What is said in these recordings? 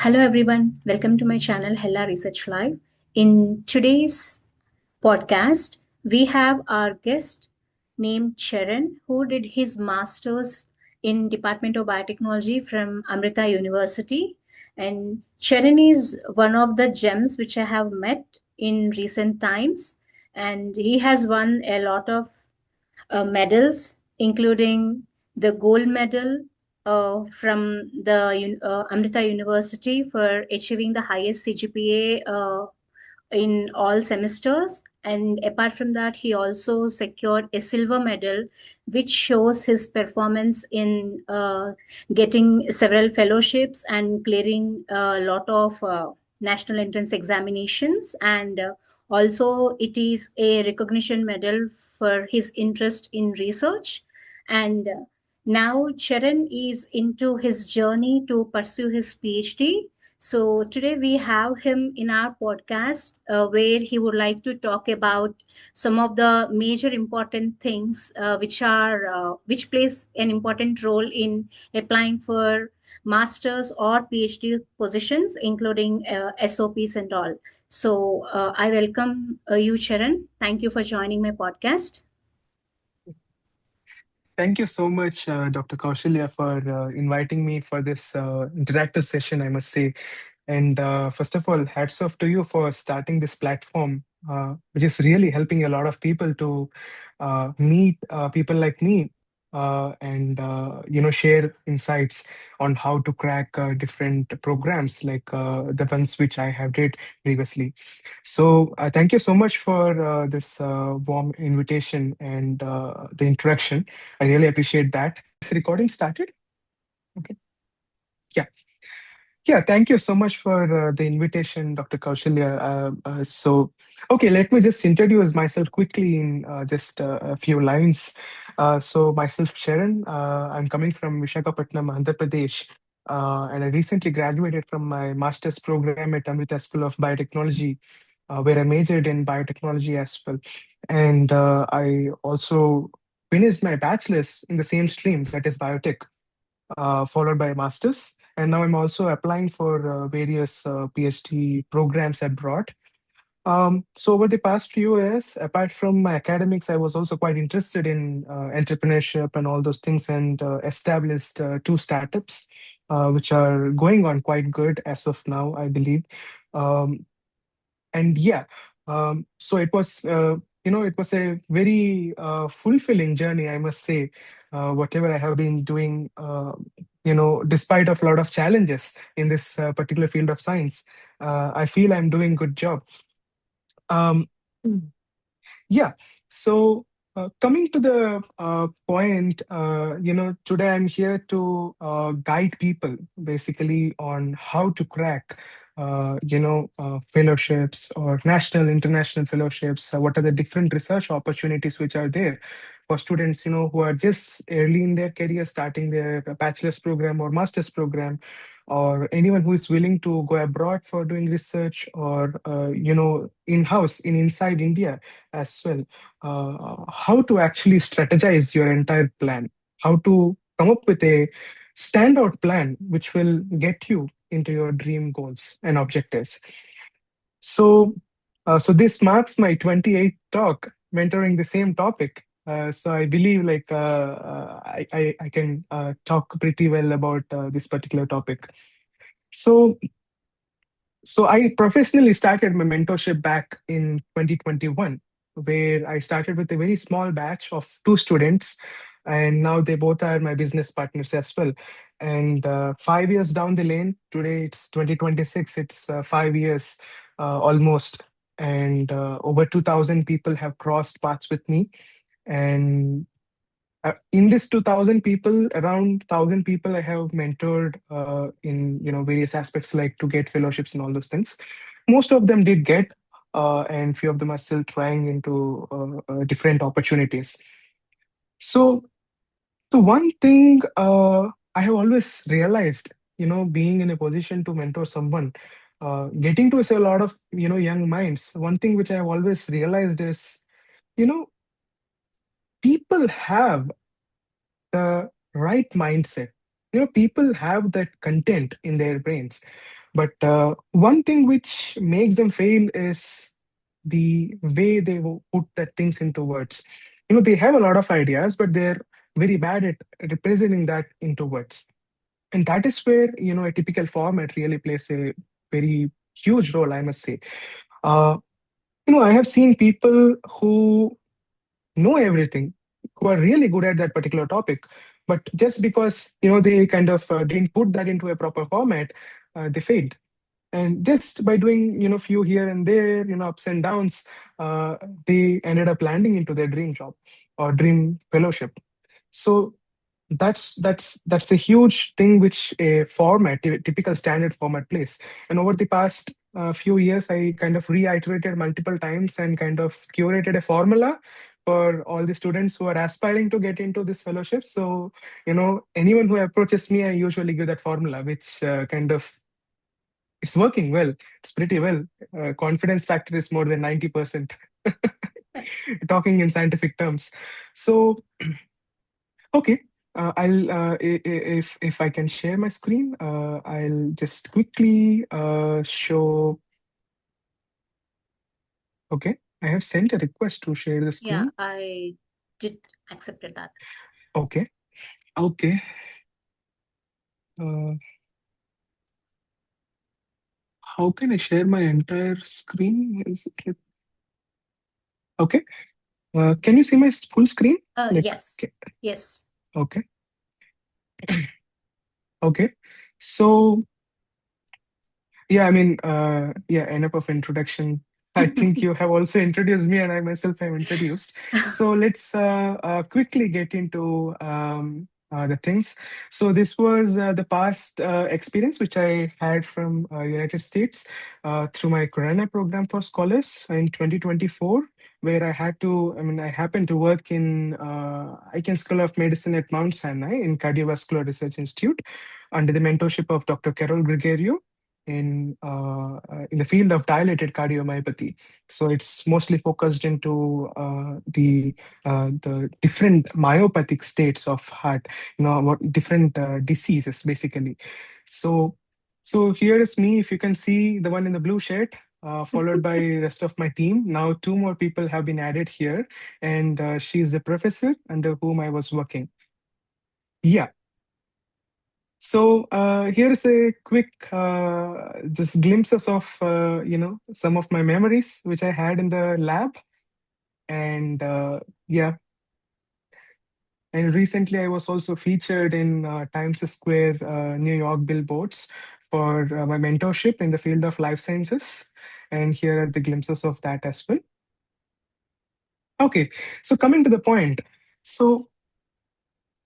Hello everyone, welcome to my channel Hella Research Live. In today's podcast, we have our guest named Charan who did his masters in Department of Biotechnology from Amrita University. And Charan is one of the gems which I have met in recent times, and he has won a lot of medals, including the gold medal from the Amrita University for achieving the highest CGPA in all semesters. And apart from that, he also secured a silver medal, which shows his performance in getting several fellowships and clearing a lot of national entrance examinations. And also, it is a recognition medal for his interest in research. And now Charan is into his journey to pursue his PhD. So today we have him in our podcast where he would like to talk about some of the major important things which plays an important role in applying for masters or PhD positions, including SOPs and all. So I welcome you, Charan. Thank you for joining my podcast. Thank you so much, Dr. Kaushalya, for inviting me for this interactive session, I must say. And first of all, hats off to you for starting this platform, which is really helping a lot of people to meet people like me and share insights on how to crack different programs like the ones which I have did previously. So thank you so much for this warm invitation and the introduction. I really appreciate that. Is recording started? Okay. Yeah. Yeah, thank you so much for the invitation, Dr. Kaushalya. Okay, let me just introduce myself quickly in just a few lines. Myself, Sharon, I'm coming from Visakhapatnam, Andhra Pradesh, and I recently graduated from my master's program at Amrita School of Biotechnology, where I majored in biotechnology as well. And I also finished my bachelor's in the same stream, that is biotech, followed by a master's. And now I'm also applying for various PhD programs abroad. So over the past few years, apart from my academics, I was also quite interested in entrepreneurship and all those things, and established two startups, which are going on quite good as of now, I believe. Um, and yeah, so it was a very fulfilling journey, I must say. Whatever I have been doing, despite of a lot of challenges in this particular field of science, I feel I'm doing good job. um, yeah. So, coming to the point, today I'm here to guide people basically on how to crack, fellowships or national, international fellowships. What are the different research opportunities which are there for students, who are just early in their career, starting their bachelor's program or master's program, or anyone who is willing to go abroad for doing research, or in-house in inside India as well. How to actually strategize your entire plan, how to come up with a standout plan which will get you into your dream goals and objectives. So, this marks my 28th talk mentoring the same topic. So I believe I can talk pretty well about this particular topic. So I professionally started my mentorship back in 2021, where I started with a very small batch of two students, and now they both are my business partners as well. And 5 years down the lane, today it's 2026, it's 5 years almost, and over 2,000 people have crossed paths with me. And in this 2,000 people, around 1,000 people I have mentored in various aspects, like to get fellowships and all those things. Most of them did get, and few of them are still trying into different opportunities. So the one thing I have always realized, being in a position to mentor someone, getting to see a lot of young minds. One thing which I have always realized is, you know, people have the right mindset. People have that content in their brains, But one thing which makes them fail is the way they put that things into words. They have a lot of ideas, but they're very bad at representing that into words. And that is where, a typical format really plays a very huge role, I must say. Uh, I have seen people who know everything, who are really good at that particular topic, but just because they kind of didn't put that into a proper format, they failed. And just by doing few here and there, ups and downs, uh, they ended up landing into their dream job or dream fellowship. So that's a huge thing which a format, a typical standard format plays. And over the past few years, I kind of reiterated multiple times and kind of curated a formula for all the students who are aspiring to get into this fellowship. So anyone who approaches me, I usually give that formula, which kind of it's working well. It's pretty well. Confidence factor is more than 90%. Talking in scientific terms. So, okay. I'll if I can share my screen, I'll just quickly show. Okay, I have sent a request to share the Yeah, screen. I did accepted that. Okay, okay. Uh, how can I share my entire screen? Is it okay? Can you see my full screen? Like, Yes, yes. okay, okay. So yeah, I mean, yeah, enough of introduction. I think you have also introduced me, and I myself have introduced. So let's quickly get into the things. So this was the past experience which I had from United States through my Corona program for scholars in 2024, where I had to. I mean, I happened to work in Icahn School of Medicine at Mount Sinai in Cardiovascular Research Institute under the mentorship of Dr. Carol Gregorio in the field of dilated cardiomyopathy. So it's mostly focused into the different myopathic states of heart. What different diseases basically. So here is me. If you can see the one in the blue shirt. Followed by rest of my team. Now two more people have been added here, and she's the professor under whom I was working. Yeah, so here's a quick just glimpses of some of my memories which I had in the lab, and yeah, and recently I was also featured in Times Square, New York billboards for my mentorship in the field of life sciences, and here are the glimpses of that as well. Okay, so coming to the point, so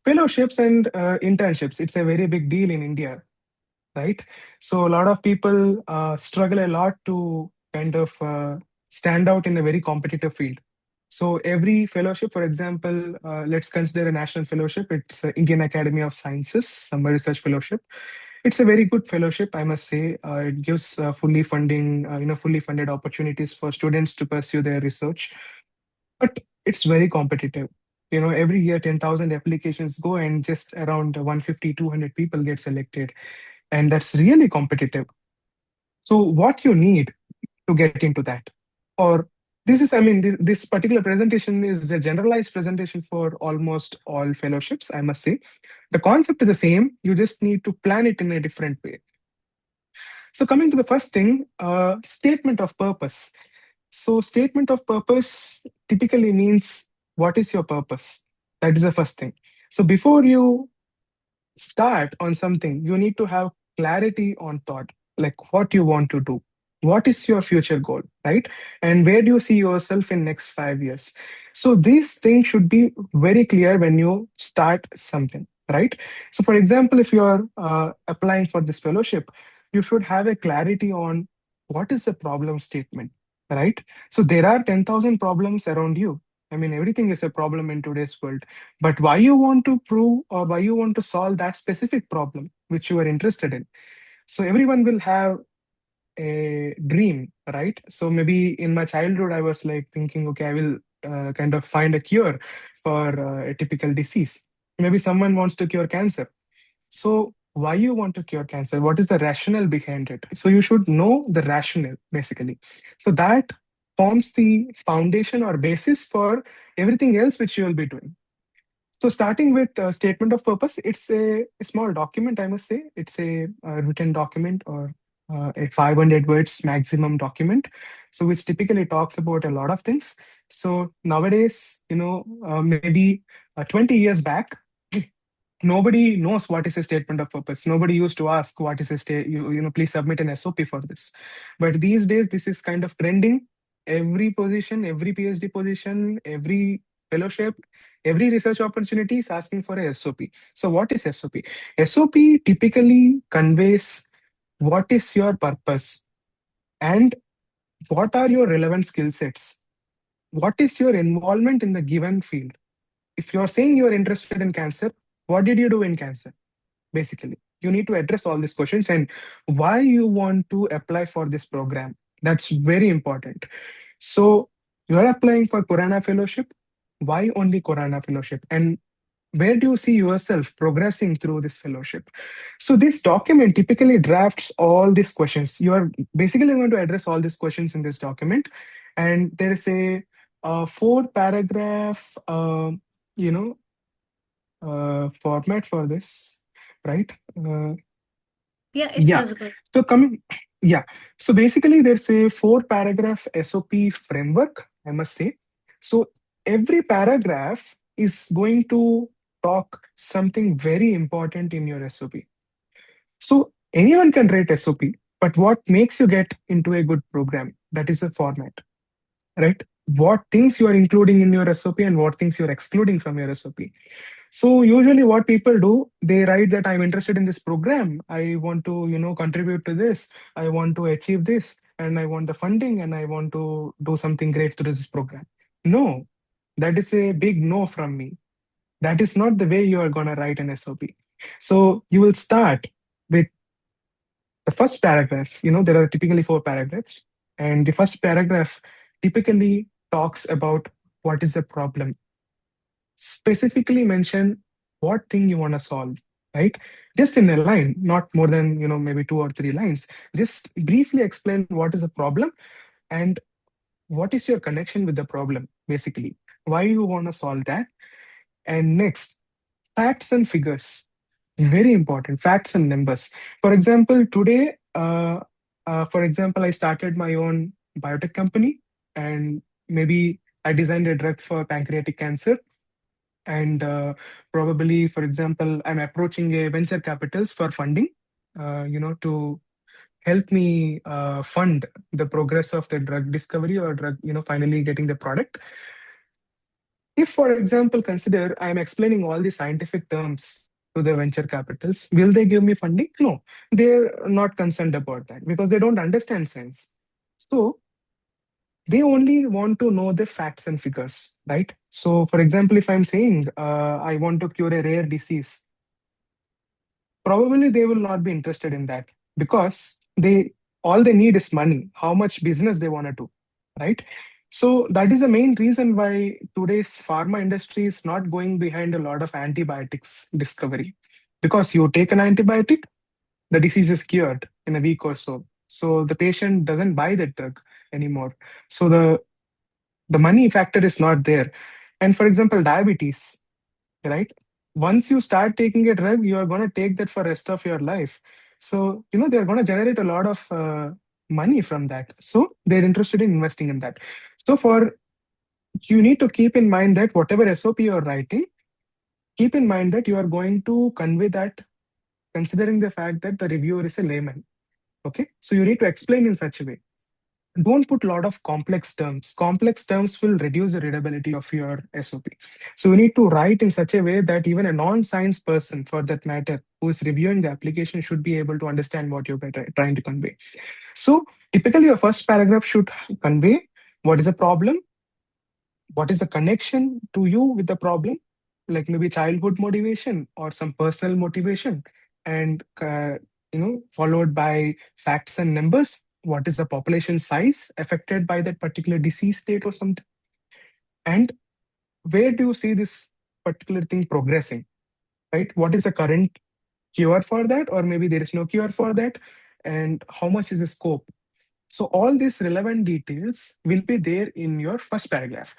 fellowships and internships, it's a very big deal in India, right? So a lot of people struggle a lot to kind of stand out in a very competitive field. So every fellowship, for example, let's consider a national fellowship. It's Indian Academy of Sciences Summer Research Fellowship. It's a very good fellowship, I must say. It gives fully funded opportunities for students to pursue their research, but it's very competitive. Every year 10,000 applications go and just around 150, 200 people get selected, and that's really competitive. So what you need to get into that, or this is, I mean, this particular presentation is a generalized presentation for almost all fellowships, I must say. The concept is the same, you just need to plan it in a different way. So coming to the first thing, statement of purpose. So statement of purpose typically means what is your purpose. That is the first thing. So before you start on something, you need to have clarity on thought, like what you want to do. What is your future goal, right? And where do you see yourself in next 5 years? So these things should be very clear when you start something, right? So for example, if you are applying for this fellowship, you should have a clarity on what is the problem statement, right? So there are 10,000 problems around you. I mean, everything is a problem in today's world, but why you want to prove or why you want to solve that specific problem which you are interested in. So everyone will have a dream, right? So maybe in my childhood I was like thinking, okay, I will kind of find a cure for a typical disease. Maybe someone wants to cure cancer. So why you want to cure cancer, what is the rationale behind it. So you should know the rationale basically. So that forms the foundation or basis for everything else which you will be doing. So starting with statement of purpose, it's a small document, I must say. It's a written document, or a 500 words maximum document. So which typically talks about a lot of things. So nowadays, maybe 20 years back, nobody knows what is a statement of purpose. Nobody used to ask what is a state, please submit an SOP for this. But these days, this is kind of trending. Every position, every PhD position, every fellowship, every research opportunity is asking for a SOP. So what is SOP? SOP typically conveys what is your purpose and what are your relevant skill sets. What is your involvement in the given field? If you're saying you're interested in cancer, what did you do in cancer? Basically, you need to address all these questions and why you want to apply for this program. That's very important. So you are applying for Corona Fellowship. Why only Corona Fellowship? And where do you see yourself progressing through this fellowship? So this document typically drafts all these questions. You are basically going to address all these questions in this document. And there is a four paragraph you know format for this, right? Yeah, it's Yeah. visible. So coming, yeah. So basically, there's a four paragraph SOP framework, I must say. So every paragraph is going to talk something very important in your SOP. So anyone can write SOP, but what makes you get into a good program? That is the format, right? What things you are including in your SOP and what things you're excluding from your SOP. So usually what people do, they write that I'm interested in this program. I want to, contribute to this. I want to achieve this and I want the funding and I want to do something great through this program. No, that is a big no from me. That is not the way you are going to write an SOP. So you will start with the first paragraph. There are typically four paragraphs. And the first paragraph typically talks about what is the problem, specifically mention what thing you want to solve, right? Just in a line, not more than maybe two or three lines. Just briefly explain what is the problem and what is your connection with the problem, basically why you want to solve that. And next, facts and figures, very important, facts and numbers. For example, today for example, I started my own biotech company, and maybe I designed a drug for pancreatic cancer. And probably, for example, I'm approaching a venture capitals for funding, to help me fund the progress of the drug discovery or drug, finally getting the product. If, for example, consider I'm explaining all the scientific terms to the venture capitals, will they give me funding? No, they're not concerned about that because they don't understand science. So they only want to know the facts and figures, right? So, for example, if I'm saying I want to cure a rare disease, probably they will not be interested in that because they all they need is money, how much business they want to do, right? So that is the main reason why today's pharma industry is not going behind a lot of antibiotics discovery, because you take an antibiotic, the disease is cured in a week or so, so the patient doesn't buy that drug anymore. So the money factor is not there. And for example, diabetes, right? Once you start taking a drug, you are going to take that for rest of your life. So they're going to generate a lot of money from that, so they're interested in investing in that. So for you need to keep in mind that whatever SOP you are writing, keep in mind that you are going to convey that considering the fact that the reviewer is a layman. Okay, so you need to explain in such a way. Don't put a lot of complex terms. Complex terms will reduce the readability of your SOP. So you need to write in such a way that even a non-science person, for that matter, who is reviewing the application should be able to understand what you're trying to convey. So typically, your first paragraph should convey what is the problem, what is the connection to you with the problem, like maybe childhood motivation or some personal motivation, and followed by facts and numbers. What is the population size affected by that particular disease state or something, and where do you see this particular thing progressing, right? What is the current cure for that, or maybe there is no cure for that, and how much is the scope. So all these relevant details will be there in your first paragraph.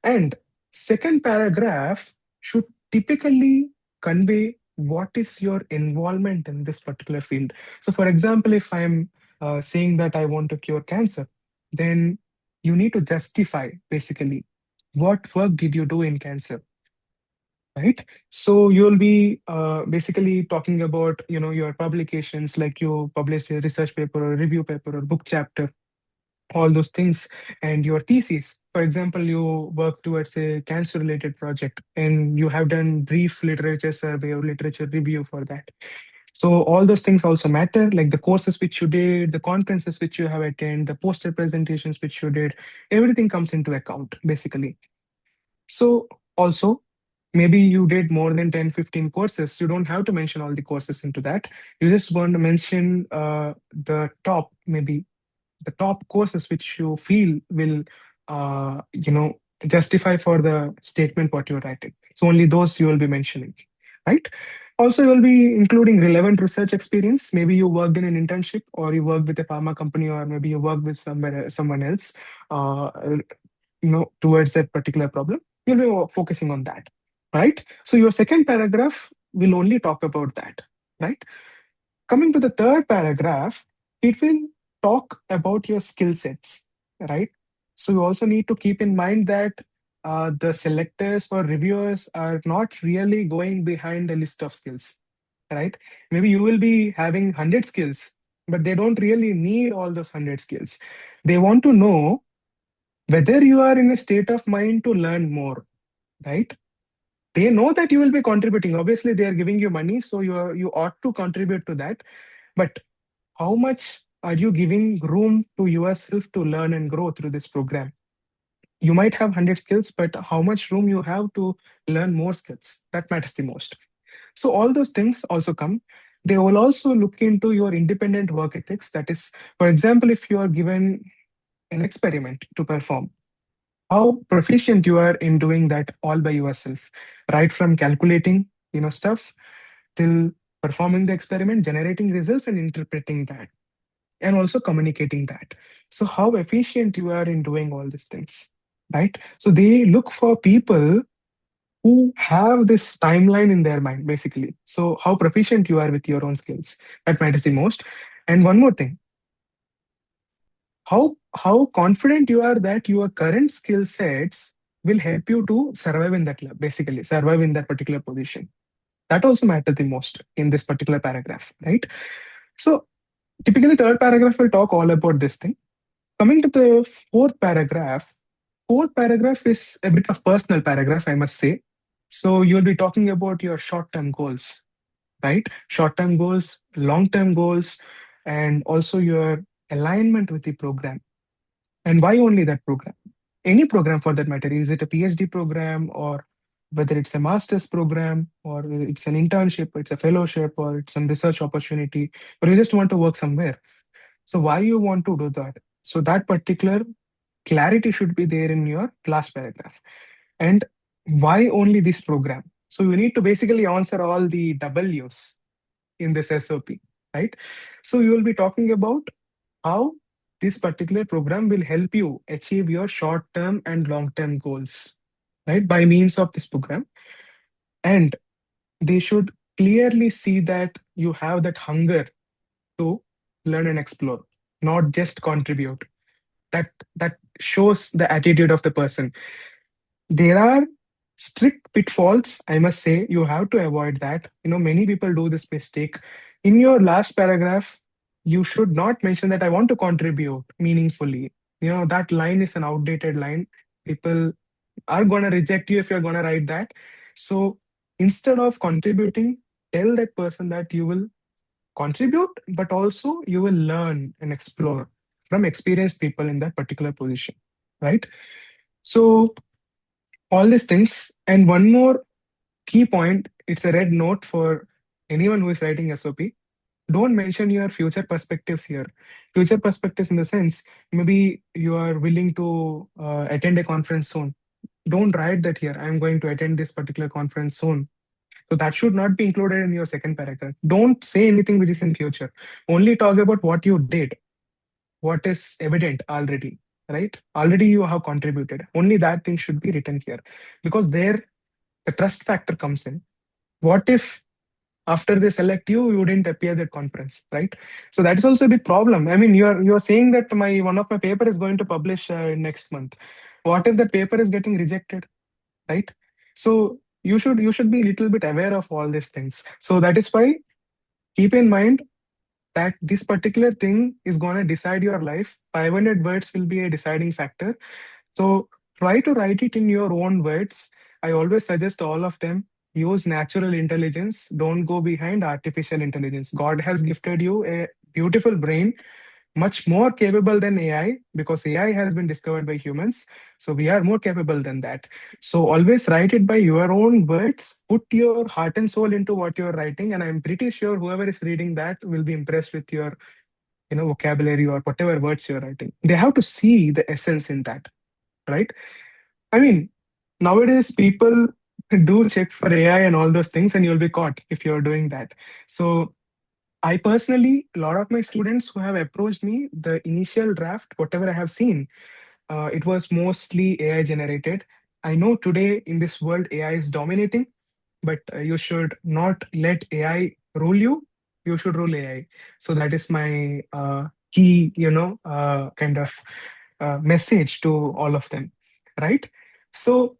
And second paragraph should typically convey what is your involvement in this particular field. So for example, if I'm saying that I want to cure cancer, then you need to justify basically what work did you do in cancer, right? So you'll be basically talking about, your publications, like you publish a research paper or review paper or book chapter, all those things, and your thesis. For example, you work towards a cancer related project and you have done brief literature survey or literature review for that. So all those things also matter, like the courses which you did, the conferences which you have attended, the poster presentations which you did, everything comes into account basically. So also, maybe you did more than 10, 15 courses. You don't have to mention all the courses into that. You just want to mention the top, maybe the top courses which you feel will, justify for the statement what you're writing. So only those you will be mentioning, right? Also, you'll be including relevant research experience. Maybe you worked in an internship, or you worked with a pharma company, or maybe you worked with someone else. Towards that particular problem, you'll be focusing on that, right? So your second paragraph will only talk about that, right? Coming to the third paragraph, it will talk about your skill sets, right? So you also need to keep in mind that the selectors or reviewers are not really going behind a list of skills, right? Maybe you will be having 100 skills, but they don't really need all those 100 skills. They want to know whether you are in a state of mind to learn more, right? They know that you will be contributing. Obviously, they are giving you money, so you ought to contribute to that. But how much are you giving room to yourself to learn and grow through this program? You might have 100 skills, but how much room you have to learn more skills? That matters the most. So all those things also come. They will also look into your independent work ethics. That is, for example, if you are given an experiment to perform, how proficient you are in doing that all by yourself, right from calculating, stuff, till performing the experiment, generating results, and interpreting that, and also communicating that. So how efficient you are in doing all these things, right? So they look for people who have this timeline in their mind, basically. So how proficient you are with your own skills, that matters the most. And one more thing, how confident you are that your current skill sets will help you to survive in that lab, basically survive in that particular position. That also matters the most in this particular paragraph, right? So typically third paragraph will talk all about this thing. Coming to the fourth paragraph is a bit of personal paragraph, I must say. So you'll be talking about your short-term goals, right? Short-term goals, long-term goals, and also your alignment with the program. And why only that program? Any program for that matter. Is it a PhD program, or whether it's a master's program, or it's an internship, or it's a fellowship, or it's some research opportunity, or you just want to work somewhere. So why you want to do that? So that particular clarity should be there in your last paragraph. And why only this program? So you need to basically answer all the W's in this SOP, right? So you will be talking about how this particular program will help you achieve your short term and long term goals, right, by means of this program. And they should clearly see that you have that hunger to learn and explore, not just contribute. That shows the attitude of the person. There are strict pitfalls, I must say. You have to avoid that. Many people do this mistake. In your last paragraph, you should not mention that I want to contribute meaningfully. That line is an outdated line. People are going to reject you if you're going to write that. So instead of contributing, tell that person that you will contribute, but also you will learn and explore from experienced people in that particular position, right? So all these things. And one more key point, it's a red note for anyone who is writing SOP. Don't mention your future perspectives here. Future perspectives in the sense, maybe you are willing to attend a conference soon. Don't write that here, I'm going to attend this particular conference soon. So that should not be included in your second paragraph. Don't say anything which is in future. Only talk about what you did, what is evident already, right? Already you have contributed. Only that thing should be written here, because there the trust factor comes in. What if after they select you, you didn't appear at conference, right? So that is also a big problem. I mean, you're saying that my one of my paper is going to publish next month. What if that paper is getting rejected, right? So you should be a little bit aware of all these things. So that is why keep in mind that this particular thing is going to decide your life. 500 words will be a deciding factor. So try to write it in your own words. I always suggest all of them use natural intelligence. Don't go behind artificial intelligence. God has gifted you a beautiful brain, much more capable than AI, because AI has been discovered by humans. So we are more capable than that. So always write it by your own words. Put your heart and soul into what you're writing, and I'm pretty sure whoever is reading that will be impressed with your vocabulary or whatever words you're writing. They have to see the essence in that, right? I mean, nowadays people do check for AI and all those things, and you'll be caught if you're doing that. So I personally, a lot of my students who have approached me, the initial draft, whatever I have seen, it was mostly AI generated. I know today in this world AI is dominating, but you should not let AI rule you. You should rule AI. So that is my key, kind of message to all of them, right? So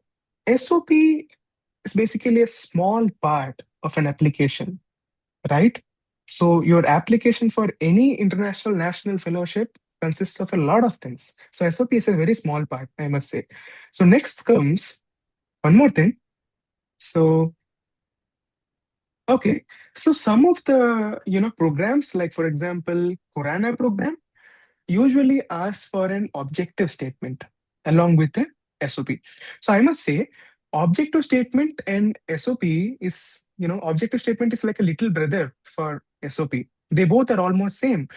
SOP is basically a small part of an application, right? So your application for any international national fellowship consists of a lot of things. So SOP is a very small part, I must say. So next comes one more thing. So okay, so some of the programs, like for example, Corana program, usually asks for an objective statement along with the SOP. So I must say, objective statement and SOP is, objective statement is like a little brother for SOP. They both are almost same.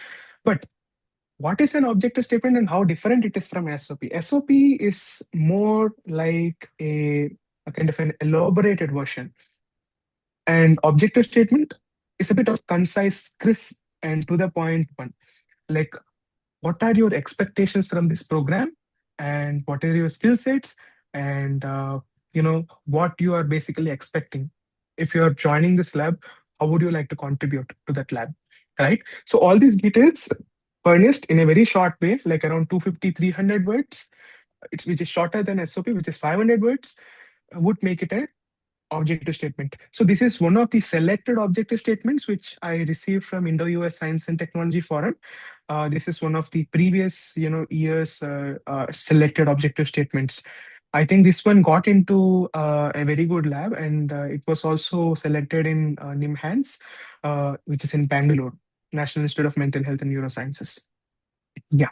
But what is an objective statement and how different it is from SOP? SOP is more like a kind of an elaborated version. And objective statement is a bit of concise, crisp, and to the point one. Like, what are your expectations from this program, and what are your skill sets, and what you are basically expecting. If you are joining this lab, how would you like to contribute to that lab, right? So all these details furnished in a very short way, like around 250, 300 words, which is shorter than SOP, which is 500 words, would make it a objective statement. So this is one of the selected objective statements which I received from Indo-US Science and Technology Forum. This is one of the previous, years selected objective statements. I think this one got into a very good lab, and it was also selected in NIMHANS, which is in Bangalore, National Institute of Mental Health and Neurosciences. Yeah.